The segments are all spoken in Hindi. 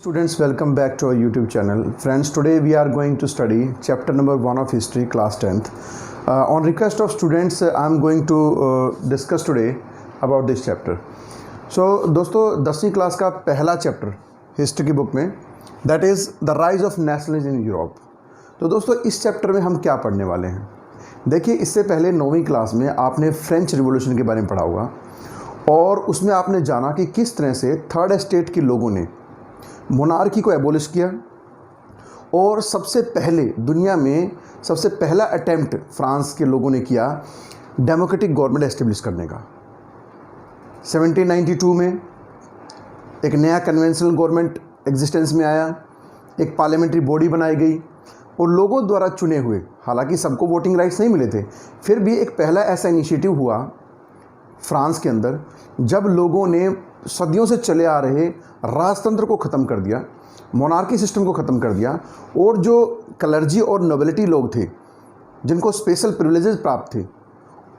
Students, welcome back to our YouTube channel. Friends, today we are going to study chapter number 1 of history, class 10th. On request of students, I am going to discuss today about this chapter. So, दोस्तों 10वीं क्लास का पहला चैप्टर हिस्ट्री की बुक में that is the rise of nationalism in Europe. तो दोस्तों इस चैप्टर में हम क्या पढ़ने वाले हैं? देखिए, इससे पहले 9वीं क्लास में आपने फ्रेंच रिवॉल्यूशन के बारे में पढ़ा होगा और उसमें आपने जाना कि किस तरह से थर्ड एस्टेट के लोगों ने मोनार्की को एबोलिश किया और सबसे पहले दुनिया में सबसे पहला अटेम्प्ट फ्रांस के लोगों ने किया डेमोक्रेटिक गवर्नमेंट एस्टेब्लिश करने का. 1792 में एक नया कन्वेंशनल गवर्नमेंट एग्जिस्टेंस में आया, एक पार्लियामेंट्री बॉडी बनाई गई और लोगों द्वारा चुने हुए, हालांकि सबको वोटिंग राइट्स नहीं मिले थे, फिर भी एक पहला ऐसा इनिशिएटिव हुआ फ्रांस के अंदर जब लोगों ने सदियों से चले आ रहे राजतंत्र को ख़त्म कर दिया, मोनार्की सिस्टम को ख़त्म कर दिया और जो क्लर्जी और नोबिलिटी लोग थे जिनको स्पेशल प्रिविलेजेस प्राप्त थे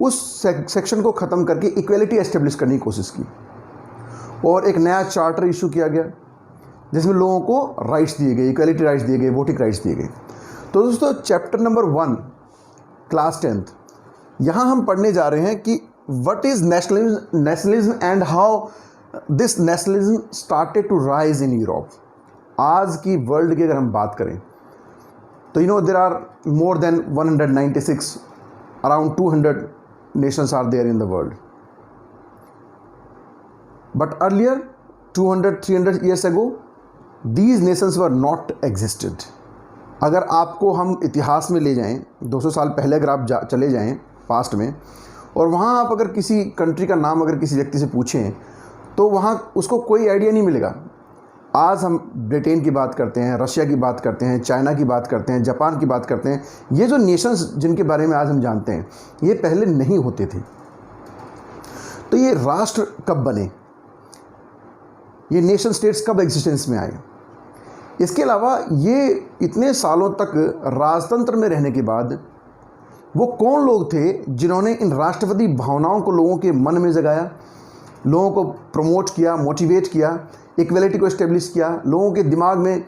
उस सेक्शन को ख़त्म करके इक्वलिटी एस्टेब्लिश करने की कोशिश की और एक नया चार्टर इशू किया गया जिसमें लोगों को राइट्स दिए गए, इक्वलिटी राइट्स दिए गए, वोटिंग राइट्स दिए गए. तो दोस्तों चैप्टर नंबर 1 क्लास 10th यहाँ हम पढ़ने जा रहे हैं कि what is nationalism and how this nationalism started to rise in Europe. आज की वर्ल्ड की अगर हम बात करें तो there are more than 196, around 200 nations are there in the world. But earlier 200-300 years ago these nations were not existed. अगर आपको हम इतिहास में ले जाएं 200 साल पहले, अगर आप चले जाएं पास्ट में और वहाँ आप अगर किसी कंट्री का नाम अगर किसी व्यक्ति से पूछें तो वहाँ उसको कोई आइडिया नहीं मिलेगा. आज हम ब्रिटेन की बात करते हैं, रशिया की बात करते हैं, चाइना की बात करते हैं, जापान की बात करते हैं. ये जो नेशंस जिनके बारे में आज हम जानते हैं ये पहले नहीं होते थे. तो ये राष्ट्र कब बने, ये नेशन स्टेट्स कब एग्जिस्टेंस में आए? इसके अलावा ये इतने सालों तक राजतंत्र में रहने के बाद वो कौन लोग थे जिन्होंने इन राष्ट्रवादी भावनाओं को लोगों के मन में जगाया, लोगों को प्रमोट किया, मोटिवेट किया, इक्वलिटी को इस्टेब्लिश किया, लोगों के दिमाग में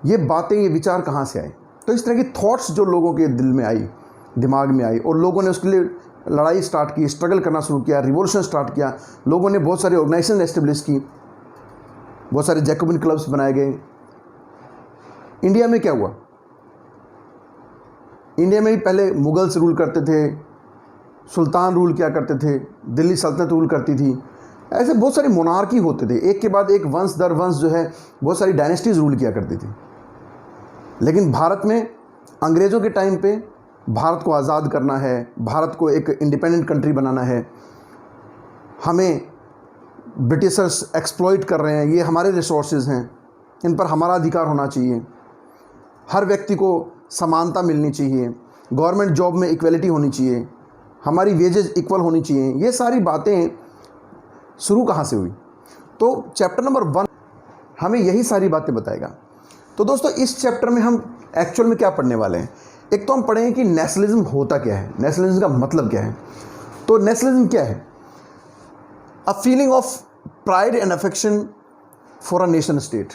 ये बातें, ये विचार कहाँ से आए? तो इस तरह की थॉट्स जो लोगों के दिल में आई, दिमाग में आई और लोगों ने उसके लिए लड़ाई स्टार्ट की, स्ट्रगल करना शुरू किया, रिवॉल्यूशन स्टार्ट किया. लोगों ने बहुत सारे ऑर्गेनाइजेशन एस्टेब्लिश की, बहुत सारे जैकोबिन क्लब्स बनाए गए. इंडिया में क्या हुआ? इंडिया में भी पहले मुगल्स रूल करते थे, सुल्तान रूल किया करते थे, दिल्ली सल्तनत रूल करती थी. ऐसे बहुत सारी मोनार्की होते थे, एक के बाद एक वंश दर वंश जो है बहुत सारी डायनेस्टीज रूल किया करती थी. लेकिन भारत में अंग्रेज़ों के टाइम पे भारत को आज़ाद करना है, भारत को एक इंडिपेंडेंट कंट्री बनाना है, हमें ब्रिटिशर्स एक्सप्लॉइट कर रहे हैं, ये हमारे रिसोर्सेज हैं, इन पर हमारा अधिकार होना चाहिए, हर व्यक्ति को समानता मिलनी चाहिए, गवर्नमेंट जॉब में इक्वलिटी होनी चाहिए, हमारी वेजेस इक्वल होनी चाहिए. ये सारी बातें शुरू कहाँ से हुई? तो चैप्टर नंबर 1 हमें यही सारी बातें बताएगा. तो दोस्तों इस चैप्टर में हम एक्चुअल में क्या पढ़ने वाले हैं? एक तो हम पढ़ेंगे कि नेशनलिज्म होता क्या है, नेशनलिज्म का मतलब क्या है. तो नेशनलिज्म क्या है? A feeling of pride and affection for a nation state.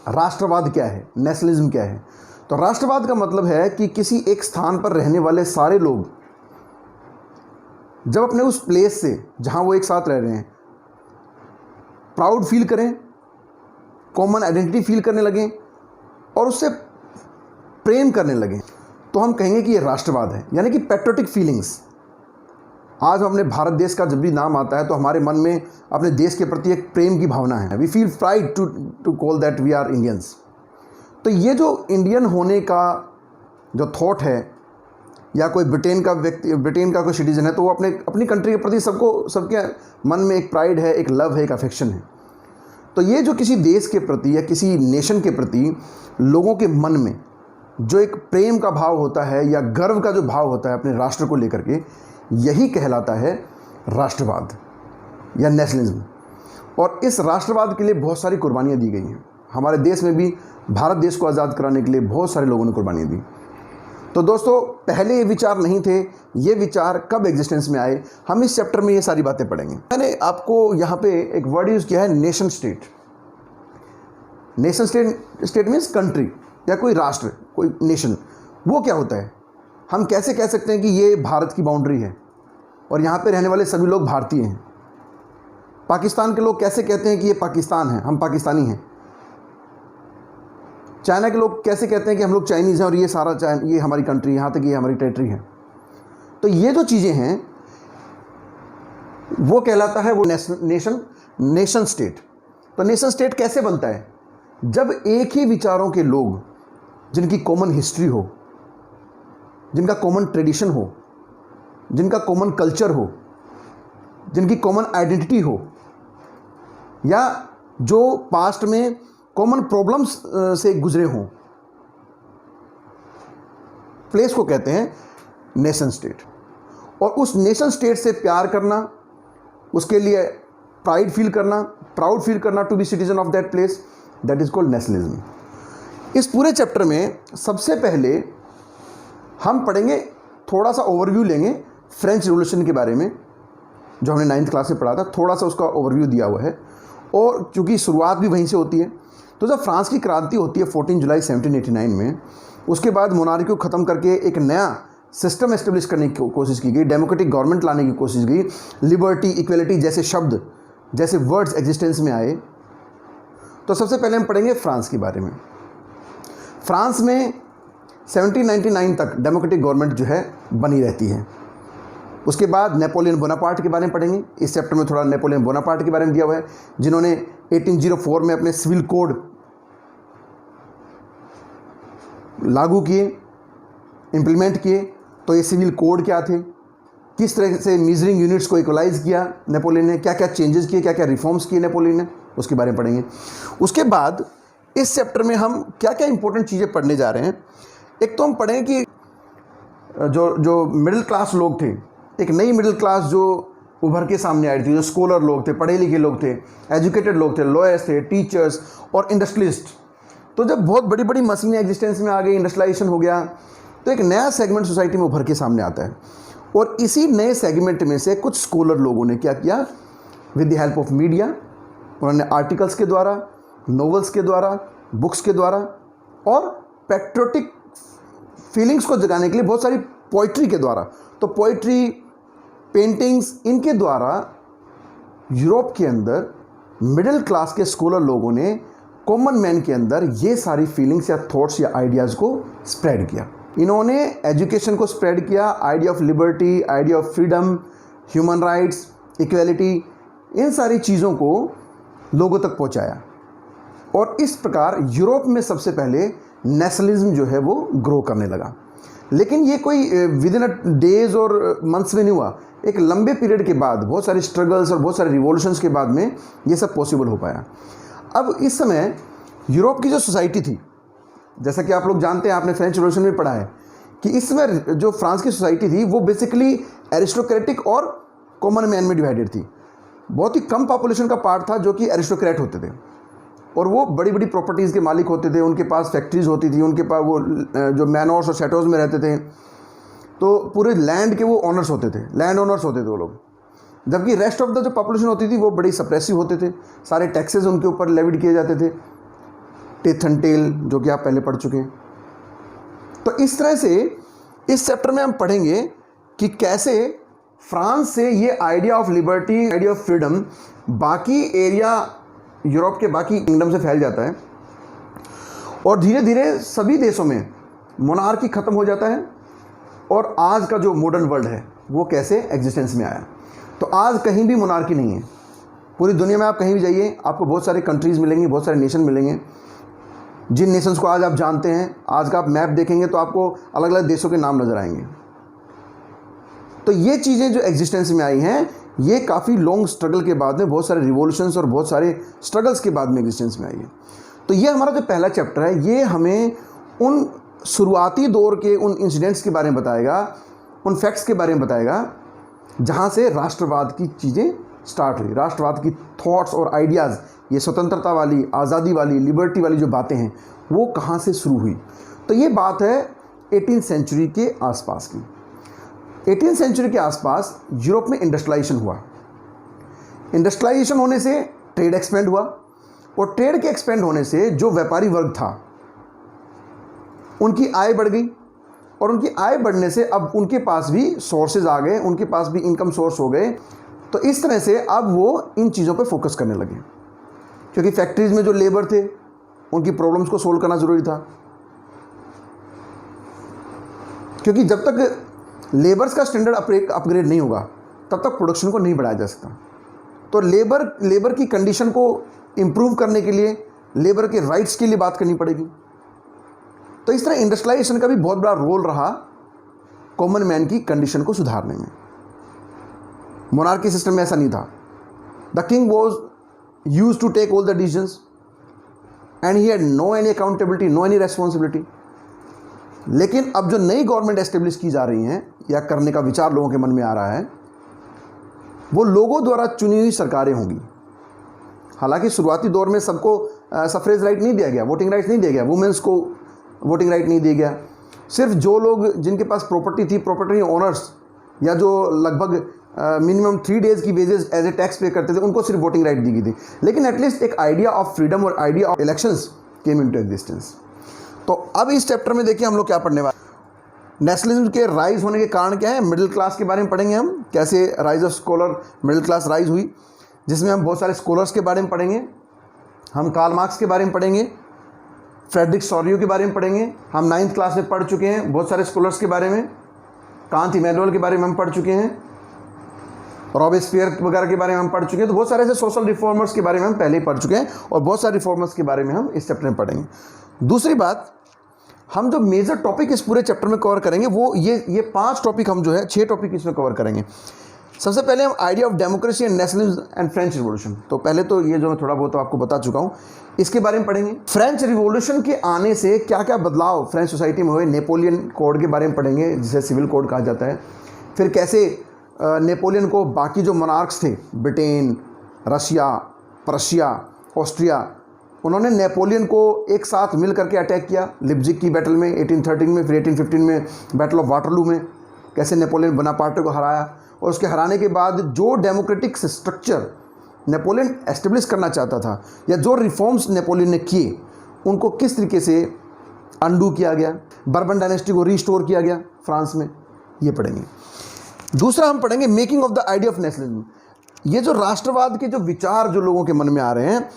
राष्ट्रवाद क्या है, नेशनलिज्म क्या है? तो राष्ट्रवाद का मतलब है कि किसी एक स्थान पर रहने वाले सारे लोग जब अपने उस प्लेस से जहाँ वो एक साथ रह रहे हैं प्राउड फील करें, कॉमन आइडेंटिटी फील करने लगें और उससे प्रेम करने लगें, तो हम कहेंगे कि ये राष्ट्रवाद है, यानी कि पैट्रियोटिक फीलिंग्स. आज हम अपने भारत देश का जब भी नाम आता है तो हमारे मन में अपने देश के प्रति एक प्रेम की भावना है. We feel pride to call that we are Indians. तो ये जो इंडियन होने का जो थॉट है, या कोई ब्रिटेन का व्यक्ति, ब्रिटेन का कोई सिटीजन है तो वो अपनी कंट्री के प्रति सबके मन में एक प्राइड है, एक लव है, एक अफेक्शन है. तो ये जो किसी देश के प्रति या किसी नेशन के प्रति लोगों के मन में जो एक प्रेम का भाव होता है या गर्व का जो भाव होता है अपने राष्ट्र को लेकर के, यही कहलाता है राष्ट्रवाद या नेशनलिज्म. और इस राष्ट्रवाद के लिए बहुत सारी कुर्बानियाँ दी गई हैं. हमारे देश में भी भारत देश को आज़ाद कराने के लिए बहुत सारे लोगों ने कुर्बानियाँ दी. तो दोस्तों पहले ये विचार नहीं थे, ये विचार कब एग्जिस्टेंस में आए, हम इस चैप्टर में ये सारी बातें पढ़ेंगे. मैंने आपको यहाँ पे एक वर्ड यूज़ किया है nation state. Nation state means country या कोई राष्ट्र, कोई नेशन। वो क्या होता है? हम कैसे कह सकते हैं कि ये भारत की बाउंड्री है और यहाँ पे रहने वाले सभी लोग भारतीय हैं? पाकिस्तान के लोग कैसे कहते हैं कि ये पाकिस्तान है, हम पाकिस्तानी हैं? चाइना के लोग कैसे कहते हैं कि हम लोग चाइनीज़ हैं और ये सारा ये हमारी कंट्री, यहाँ तक ये हमारी टेरिटरी है? तो ये जो चीज़ें हैं वो कहलाता है वो नेशन स्टेट। तो नेशन स्टेट कैसे बनता है? जब एक ही विचारों के लोग, जिनकी कॉमन हिस्ट्री हो, जिनका कॉमन ट्रेडिशन हो, जिनका कॉमन कल्चर हो, जिनकी कॉमन आइडेंटिटी हो, या जो पास्ट में कॉमन प्रॉब्लम्स से गुजरे हों, प्लेस को कहते हैं नेशन स्टेट। और उस नेशन स्टेट से प्यार करना, उसके लिए प्राउड फील करना to be citizen of that place, that is called nationalism. इस पूरे चैप्टर में सबसे पहले हम पढ़ेंगे, थोड़ा सा ओवरव्यू लेंगे फ्रेंच रिवॉल्यूशन के बारे में, जो हमने 9th क्लास में पढ़ा था। थोड़ा सा उसका ओवरव्यू दिया हुआ है और चूँकि शुरुआत भी वहीं से होती है। तो जब फ्रांस की क्रांति होती है 14 जुलाई 1789 में, उसके बाद मोनार्की को ख़त्म करके एक नया सिस्टम एस्टेब्लिश करने की कोशिश की गई, डेमोक्रेटिक गवर्नमेंट लाने की कोशिश की, लिबर्टी, इक्वलिटी जैसे शब्द, जैसे वर्ड्स एग्जिस्टेंस में आए। तो सबसे पहले हम पढ़ेंगे फ्रांस के बारे में। फ्रांस में 1799 तक डेमोक्रेटिक गवर्नमेंट जो है बनी रहती है। उसके बाद नेपोलियन बोनापार्ट के बारे में पढ़ेंगे। इस चैप्टर में थोड़ा नेपोलियन बोनापार्ट के बारे में दिया हुआ है, जिन्होंने 1804 में अपने सिविल कोड लागू किए, इम्प्लीमेंट किए। तो ये सिविल कोड क्या थे, किस तरह से मीजरिंग यूनिट्स को इक्वलाइज किया नेपोलियन ने, क्या क्या चेंजेस किए, क्या क्या रिफॉर्म्स किए नेपोलियन ने, उसके बारे में पढ़ेंगे। उसके बाद इस चैप्टर में हम क्या क्या इंपॉर्टेंट चीज़ें पढ़ने जा रहे हैं। एक तो हम पढ़ेंगे कि जो मिडिल क्लास लोग थे, एक नई मिडिल क्लास जो उभर के सामने आई थी, जो स्कॉलर लोग थे, पढ़े लिखे लोग थे, एजुकेटेड लोग थे, लॉयर्स थे, टीचर्स और इंडस्ट्रियलिस्ट। तो जब बहुत बड़ी बड़ी मशीनें एग्जिस्टेंस में आ गई, इंडस्ट्रियलाइजेशन हो गया, तो एक नया सेगमेंट सोसाइटी में उभर के सामने आता है। और इसी नए सेगमेंट में से कुछ स्कॉलर लोगों ने क्या किया, with the help of media, उन्होंने आर्टिकल्स के द्वारा, नॉवेल्स के द्वारा, बुक्स के द्वारा और पैट्रियोटिक फीलिंग्स को जगाने के लिए बहुत सारी पोइट्री के द्वारा, तो पोइट्री, पेंटिंग्स, इनके द्वारा यूरोप के अंदर मिडिल क्लास के स्कॉलर लोगों ने कॉमन मैन के अंदर ये सारी फीलिंग्स या थॉट्स या आइडियाज़ को स्प्रेड किया। इन्होंने एजुकेशन को स्प्रेड किया, idea of liberty, idea of freedom, human rights, equality, इन सारी चीज़ों को लोगों तक पहुंचाया। और इस प्रकार यूरोप में सबसे पहले नेशनलिज्म जो है वो ग्रो करने लगा। लेकिन ये कोई विद इन अ डेज और मंथ्स में नहीं हुआ, एक लंबे पीरियड के बाद, बहुत सारे स्ट्रगल्स और बहुत सारे रिवॉल्यूशंस के बाद में ये सब पॉसिबल हो पाया। अब इस समय यूरोप की जो सोसाइटी थी, जैसा कि आप लोग जानते हैं, आपने फ्रेंच रिवॉल्यूशन में पढ़ा है कि इस समय जो फ्रांस की सोसाइटी थी वो बेसिकली एरिस्टोक्रेटिक और कॉमन मैन में डिवाइडेड थी। बहुत ही कम पॉपुलेशन का पार्ट था जो कि एरिस्टोक्रेट होते थे और वो बड़ी बड़ी प्रॉपर्टीज़ के मालिक होते थे, उनके पास फैक्ट्रीज़ होती थी, उनके पास वो जो मैनोर्स और शैटोज़ में रहते थे, तो पूरे लैंड के वो ऑनर्स होते थे, लैंड ऑनर्स होते थे वो लोग। जबकि रेस्ट ऑफ द जो पॉपुलेशन होती थी वो बड़ी सप्रेसिव होते थे, सारे टैक्सेस उनके ऊपर लेविड किए जाते थे, टेथ एंड टेल, जो कि आप पहले पढ़ चुके हैं। तो इस तरह से इस चैप्टर में हम पढ़ेंगे कि कैसे फ्रांस से ये idea of liberty, idea of freedom बाकी एरिया, यूरोप के बाकी किंगडम से फैल जाता है और धीरे धीरे सभी देशों में मोनार्की ख़त्म हो जाता है और आज का जो मॉडर्न वर्ल्ड है वो कैसे एग्जिस्टेंस में आया। तो आज कहीं भी मोनार्की नहीं है। पूरी दुनिया में आप कहीं भी जाइए, आपको बहुत सारे कंट्रीज़ मिलेंगी, बहुत सारे नेशन मिलेंगे। जिन नेशंस को आज आप जानते हैं, आज का आप मैप देखेंगे तो आपको अलग अलग देशों के नाम नज़र आएंगे। तो ये चीज़ें जो एग्जिस्टेंस में आई हैं, ये काफ़ी लॉन्ग स्ट्रगल के बाद में, बहुत सारे रिवॉल्यूशंस और बहुत सारे स्ट्रगल्स के बाद में एग्जिस्टेंस में आई है। तो ये हमारा जो पहला चैप्टर है, ये हमें उन शुरुआती दौर के उन इंसिडेंट्स के बारे में बताएगा, उन फैक्ट्स के बारे में बताएगा जहाँ से राष्ट्रवाद की चीज़ें स्टार्ट हुई, राष्ट्रवाद की थॉट्स और आइडियाज़, ये स्वतंत्रता वाली, आज़ादी वाली, लिबर्टी वाली जो बातें हैं वो कहाँ से शुरू हुई। तो ये बात है 18th सेंचुरी के आसपास की। 18th सेंचुरी के आसपास यूरोप में इंडस्ट्रियलाइजेशन हुआ। इंडस्ट्रियलाइजेशन होने से ट्रेड एक्सपेंड हुआ, और ट्रेड के एक्सपेंड होने से जो व्यापारी वर्ग था उनकी आय बढ़ गई, और उनकी आय बढ़ने से अब उनके पास भी सोर्सेज आ गए, उनके पास भी इनकम सोर्स हो गए। तो इस तरह से अब वो इन चीज़ों पे फोकस करने लगे, क्योंकि फैक्ट्रीज में जो लेबर थे उनकी प्रॉब्लम्स को सोल्व करना ज़रूरी था, क्योंकि जब तक लेबर्स का स्टैंडर्ड अपग्रेड नहीं होगा तब तक प्रोडक्शन को नहीं बढ़ाया जा सकता। तो लेबर की कंडीशन को इम्प्रूव करने के लिए, लेबर के राइट्स के लिए बात करनी पड़ेगी। तो इस तरह इंडस्ट्रियलाइजेशन का भी बहुत बड़ा रोल रहा कॉमन मैन की कंडीशन को सुधारने में। मोनार्की सिस्टम में ऐसा नहीं था। The king was use to take all the decisions and he had no any accountability, no any responsibility. लेकिन अब जो नई गवर्नमेंट एस्टेब्लिश की जा रही हैं या करने का विचार लोगों के मन में आ रहा है, वो लोगों द्वारा चुनी हुई सरकारें होंगी। हालांकि शुरुआती दौर में सबको सफरेज राइट नहीं दिया गया, वोटिंग राइट नहीं दिया गया, वुमेन्स को वोटिंग राइट नहीं दिया गया। सिर्फ जो लोग जिनके पास प्रॉपर्टी थी, प्रॉपर्टी ओनर्स, या जो लगभग मिनिमम 3 डेज़ की वेजेस एज ए टैक्स पे करते थे, उनको सिर्फ वोटिंग राइट दी गई थी। लेकिन एटलीस्ट एक आइडिया ऑफ फ्रीडम और idea of elections came into existence. तो अब इस चैप्टर में देखिए हम लोग क्या पढ़ने वाले। नेशनलिज्म के राइज होने के कारण क्या है, मिडिल क्लास के बारे में पढ़ेंगे हम, कैसे rise of scholar, middle class rise हुई, जिसमें हम बहुत सारे स्कॉलर्स के बारे में पढ़ेंगे। हम कार्ल मार्क्स के बारे में पढ़ेंगे, फ्रेडरिक सॉरियो के बारे में पढ़ेंगे। हम 9th क्लास में पढ़ चुके हैं बहुत सारे स्कॉलर्स के बारे में। कांत इमैनुअल के बारे में हम पढ़ चुके हैं, रॉबेस्पियर वगैरह के बारे में हम पढ़ चुके हैं। तो बहुत सारे ऐसे सोशल रिफॉर्मर्स के बारे में हम पहले ही पढ़ चुके हैं, और बहुत सारे रिफॉर्मर्स के बारे में हम इस चैप्टर में पढ़ेंगे। दूसरी बात, हम जो मेजर टॉपिक इस पूरे चैप्टर में कवर करेंगे वो ये 5 टॉपिक, हम जो है 6 टॉपिक इसमें कवर करेंगे। सबसे पहले हम idea of democracy and nationalism and French revolution. तो पहले तो ये जो मैं थोड़ा बहुत आपको बता चुका हूँ, इसके बारे में पढ़ेंगे। फ्रेंच रिवॉल्यूशन के आने से क्या क्या बदलाव फ्रेंच सोसाइटी में हुए, नेपोलियन कोड के बारे में पढ़ेंगे, जिसे सिविल कोड कहा जाता है। फिर कैसे नेपोलियन को बाकी जो मोनार्क्स थे, ब्रिटेन, रशिया, प्रशिया, ऑस्ट्रिया, उन्होंने नेपोलियन को एक साथ मिल करके अटैक किया लिप्जिग की बैटल में 1813 में, फिर 1815 में बैटल ऑफ वाटरलू में कैसे नेपोलियन बोनापार्ट को हराया। और उसके हराने के बाद जो डेमोक्रेटिक स्ट्रक्चर नेपोलियन एस्टेब्लिश करना चाहता था, या जो रिफॉर्म्स नेपोलियन ने किए, उनको किस तरीके से अंडू किया गया, बर्बन डायनेस्टी को रिस्टोर किया गया फ्रांस में, ये पढ़ेंगे। दूसरा हम पढ़ेंगे making of the idea of nationalism. ये जो राष्ट्रवाद के जो विचार जो लोगों के मन में आ रहे हैं,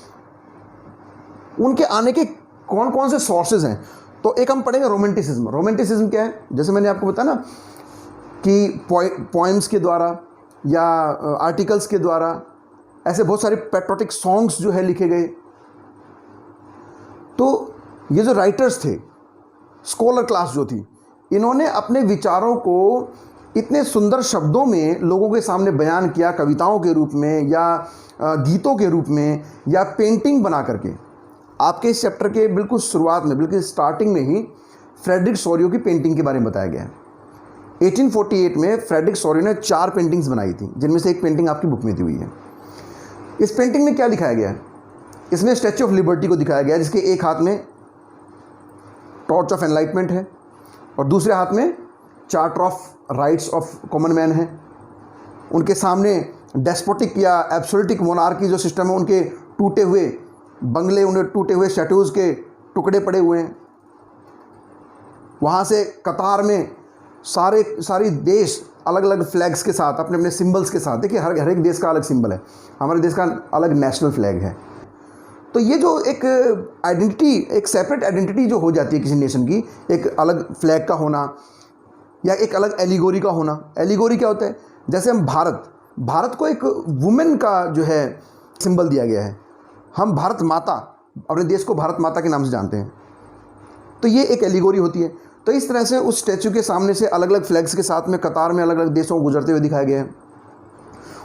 उनके आने के कौन कौन से सोर्सेज हैं। तो एक हम पढ़ेंगे रोमांटिसिज्म। रोमांटिसिज्म क्या है, जैसे मैंने आपको बताया ना कि पोएम्स के द्वारा या आर्टिकल्स के द्वारा ऐसे बहुत सारे पैट्रियोटिक सॉन्ग्स जो है लिखे गए। तो ये जो राइटर्स थे, स्कॉलर क्लास जो थी, इन्होंने अपने विचारों को इतने सुंदर शब्दों में लोगों के सामने बयान किया, कविताओं के रूप में या गीतों के रूप में या पेंटिंग बना करके। आपके इस चैप्टर के बिल्कुल शुरुआत में, बिल्कुल स्टार्टिंग में ही फ्रेडरिक सॉरियो की पेंटिंग के बारे में बताया गया है। 1848 में फ्रेडरिक सॉरियो ने 4 पेंटिंग्स बनाई थी, जिनमें से एक पेंटिंग आपकी बुक में दी हुई है। इस पेंटिंग में क्या दिखाया गया है, इसमें स्टैच्यू ऑफ लिबर्टी को दिखाया गया है, जिसके एक हाथ में टॉर्च ऑफ एनलाइटमेंट है और दूसरे हाथ में charter of rights of common man है। उनके सामने डेस्पोटिक या एब्सोल्यूटिक मोनार्की जो सिस्टम है, उनके टूटे हुए बंगले, उन्हें टूटे हुए स्टैट्यूज़ के टुकड़े पड़े हुए हैं। वहाँ से कतार में सारी देश अलग अलग फ्लैग्स के साथ, अपने अपने सिंबल्स के साथ। देखिए हर एक देश का अलग सिंबल है, हमारे देश का अलग नेशनल फ्लैग है। तो ये जो एक आइडेंटिटी, एक सेपरेट आइडेंटिटी जो हो जाती है किसी नेशन की, एक अलग फ्लैग का होना या एक अलग एलिगोरी का होना। एलिगोरी क्या होता है, जैसे हम भारत को एक वुमेन का जो है सिंबल दिया गया है। हम भारत माता, अपने देश को भारत माता के नाम से जानते हैं, तो ये एक एलिगोरी होती है। तो इस तरह से उस स्टैचू के सामने से अलग अलग फ्लैग्स के साथ में कतार में अलग अलग देशों को गुजरते हुए दिखाया गया है।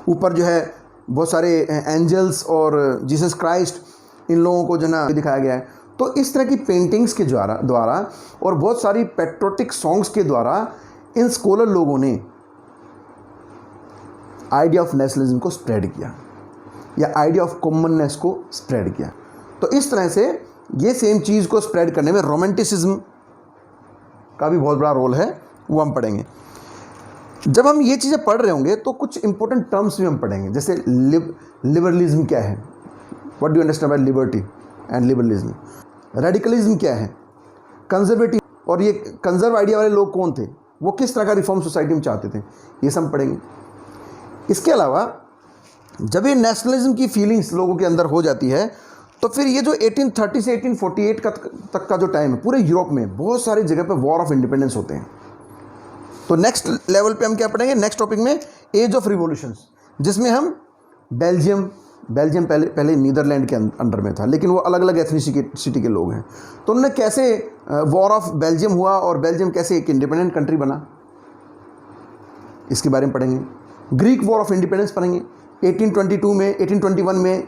ऊपर जो है बहुत सारे एंजल्स और जीसस क्राइस्ट, इन लोगों को जो है दिखाया गया है। तो इस तरह की पेंटिंग्स के द्वारा और बहुत सारी पैट्रियोटिक सॉन्ग्स के द्वारा इन स्कॉलर लोगों ने आइडिया ऑफ नेशनलिज्म को स्प्रेड किया या आइडिया ऑफ कॉमननेस को स्प्रेड किया। तो इस तरह से ये सेम चीज़ को स्प्रेड करने में रोमांटिसिज्म का भी बहुत बड़ा रोल है, वो हम पढ़ेंगे। जब हम ये चीज़ें पढ़ रहे होंगे तो कुछ इंपॉर्टेंट टर्म्स भी हम पढ़ेंगे, जैसे लिबरलिज्म क्या है, what do you understand by liberty and liberalism? Radicalism क्या है? कंजर्वेटिव, और ये कंजर्व आइडिया वाले लोग कौन थे, वो किस तरह का रिफॉर्म सोसाइटी में चाहते थे, ये सब पढ़ेंगे। इसके अलावा जब ये नेशनलिज्म की फीलिंग्स लोगों के अंदर हो जाती है, तो फिर ये जो 1830 से 1848 तक का जो टाइम है, पूरे यूरोप में बहुत सारी जगह पे वॉर ऑफ इंडिपेंडेंस होते हैं। तो नेक्स्ट लेवल पे हम क्या पढ़ेंगे, नेक्स्ट टॉपिक में एज ऑफ रिवॉल्यूशंस, जिसमें हम बेल्जियम पहले नीदरलैंड के अंडर में था, लेकिन वो अलग अलग एथनिसिटी के लोग हैं। तो उन्होंने कैसे वॉर ऑफ बेल्जियम हुआ और बेल्जियम कैसे एक इंडिपेंडेंट कंट्री बना, इसके बारे में पढ़ेंगे। ग्रीक वॉर ऑफ इंडिपेंडेंस पढ़ेंगे। 1821 में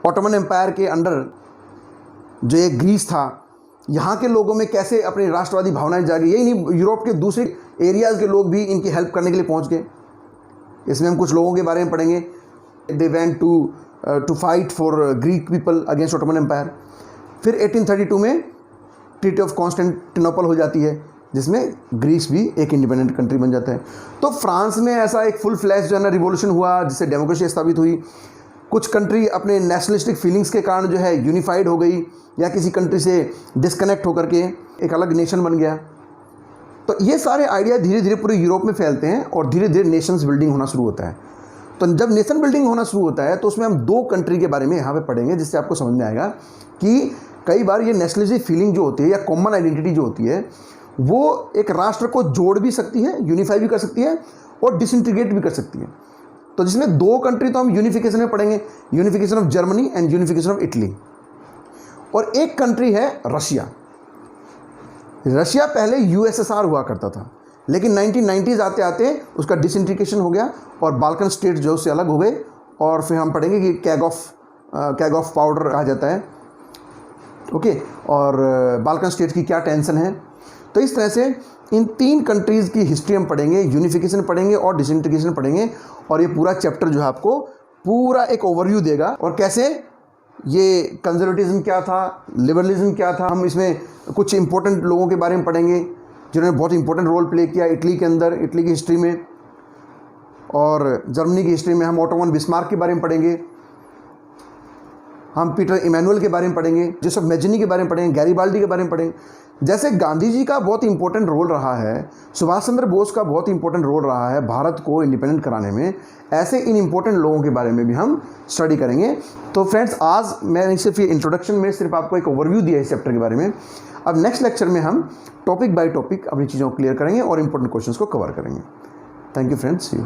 ऑटोमन एम्पायर के अंडर जो एक ग्रीस था, यहाँ के लोगों में कैसे अपनी राष्ट्रवादी भावनाएं जागी। यही नहीं, यूरोप के दूसरे एरियाज़ के लोग भी इनकी हेल्प करने के लिए पहुँच गए। इसमें हम कुछ लोगों के बारे में पढ़ेंगे। They went to fight for Greek people against Ottoman empire. फिर 1832 में ट्रीटी ऑफ कॉन्स्टेंटिनोपल हो जाती है, जिसमें ग्रीस भी एक इंडिपेंडेंट कंट्री बन जाता है। तो फ्रांस में ऐसा एक फुल फ्लैश जो है ना रिवॉल्यूशन हुआ, जिससे डेमोक्रेसी स्थापित हुई। कुछ कंट्री अपने नेशनलिस्टिक फीलिंग्स के कारण जो है यूनिफाइड हो गई, या किसी कंट्री से डिस्कनेक्ट होकर के एक अलग नेशन बन गया। तो ये सारे आइडिया धीरे धीरे पूरे यूरोप में फैलते हैं और धीरे धीरे नेशंस बिल्डिंग होना शुरू होता है। तो जब नेशन बिल्डिंग होना शुरू होता है, तो उसमें हम 2 कंट्री के बारे में यहाँ पे पढ़ेंगे, जिससे आपको समझ में आएगा कि कई बार ये नेशनलिस्टिक फीलिंग जो होती है या कॉमन आइडेंटिटी जो होती है, वो एक राष्ट्र को जोड़ भी सकती है, यूनिफाई भी कर सकती है और डिसइंटीग्रेट भी कर सकती है। तो जिसमें 2 कंट्री तो हम यूनिफिकेशन में पढ़ेंगे, unification of Germany and unification of Italy. और एक कंट्री है रशिया। रशिया पहले यूएसएसआर हुआ करता था, लेकिन 1990s आते आते उसका डिसइंटीग्रेशन हो गया और बाल्कन स्टेट जो उससे अलग हो गए। और फिर हम पढ़ेंगे कि कैग ऑफ पाउडर कहा जाता है, ओके, और बाल्कन स्टेट की क्या टेंशन है। तो इस तरह से इन 3 कंट्रीज़ की हिस्ट्री हम पढ़ेंगे, यूनिफिकेशन पढ़ेंगे और डिसइंटीग्रेशन पढ़ेंगे। और ये पूरा चैप्टर जो है आपको पूरा एक ओवरव्यू देगा, और कैसे ये कंजर्वेटिज्म क्या था, लिबरलिज्म क्या था। हम इसमें कुछ इंपॉर्टेंट लोगों के बारे में पढ़ेंगे जिन्होंने बहुत इंपॉर्टेंट रोल प्ले किया इटली के अंदर, इटली की हिस्ट्री में। और जर्मनी की हिस्ट्री में हम ओटोमन बिस्मार्क के बारे में पढ़ेंगे, हम पीटर इमैनुअल के बारे में पढ़ेंगे, जोसेफ मेज़नी के बारे में पढ़ेंगे, गैरीबाल्डी के बारे में पढ़ेंगे। जैसे गांधी जी का बहुत इंपॉर्टेंट रोल रहा है, सुभाष चंद्र बोस का बहुत इंपॉर्टेंट रोल रहा है भारत को इंडिपेंडेंट कराने में, ऐसे इन इंपॉर्टेंट लोगों के बारे में भी हम स्टडी करेंगे। तो फ्रेंड्स, आज मैंने सिर्फ ये इंट्रोडक्शन में सिर्फ आपको एक ओवरव्यू दिया है इस चैप्टर के बारे में। अब नेक्स्ट लेक्चर में हम टॉपिक बाय टॉपिक अपनी चीज़ों को क्लियर करेंगे और इंपॉर्टेंट क्वेश्चंस को कवर करेंगे। Thank you friends, see you.